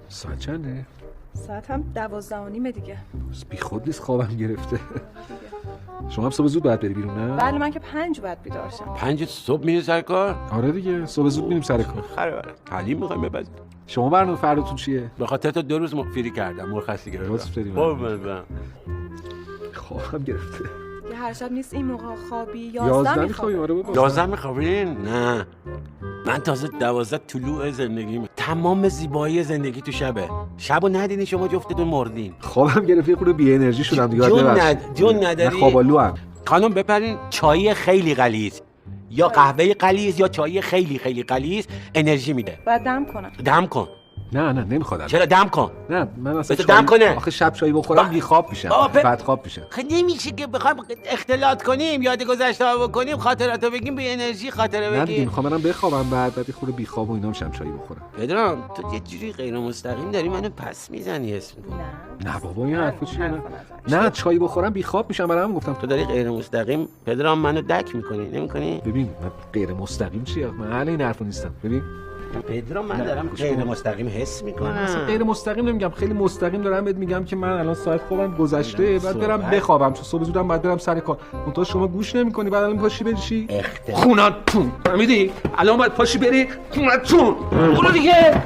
ساعت چنده؟ ساعت هم 12:30 دیگه. بی خود نیست خوابم گرفته. شما هم صبح زود باید بری بیرون نه؟ بله من که 5 باید بیدار شم. 5 صبح میری سر کار؟ آره دیگه صبح زود میریم سر کار. خیلی تعلیم میخوایم بپذیر. شما برنامه فرداتون چیه؟ به خاطر تو 2 روز فری کردم مرخصی گرفتم. لطف داری قربونت. خوابم گرفته. یه هر شب نیست این موقع خوابی 11 میخوای؟ آره بابا 11 میخوابین؟ نه من تازه 12 طلوع زندگیم. تمام زیبایی زندگی تو شبه. شبو ندیدین شما جفتتون مردین. خوابم گرفته خود بی انرژی شدم دیگه. جون نداری؟ من خوابالو ام. خانم بپرین چای خیلی غلیظ یا قهوه غلیظ یا چای خیلی خیلی غلیظ انرژی میده. باید دم کنم. دم کن. نه نمیخوادم. چرا دم کن؟ نه من اصلا بذار دم کنه. آخه شب چای بخورم بی خواب میشم. بد خواب میشم. خیلی نمیشه که بخوایم اختلاط کنیم یاد گذشته ها بکنیم خاطراتو بگیم به انرژی خاطره نه دیگه بگیم. میخوام برم بخوابم بعد خود بی خواب و اینا میشم چای بخورم. پدرام تو یه جوری غیر مستقیم داری منو پس میزنی اسم میکنی. نه بابا این حرفو چیه؟ نه چای بخورم بی خواب میشم برام گفتم. تو داری غیر مستقیم پدرام منو دک میکنی نمیکنی؟ ببین من غیر مستقیم چیه؟ من اهل این حرفو نیستم. ببین پدرام من دارم غیر مستقیم حس میکنم. اصلا غیر مستقیم نمیگم خیلی مستقیم دارم بهت میگم که من الان ساعت خوابم گذشته بعد برم بخوابم چون صبح زودم بعد برم سر کار. منتها شما گوش نمیکنی بعد الان پاشی بری چی؟ خونتون فهمیدی؟ الان باید پاشی بری خونتون. برو دیگه.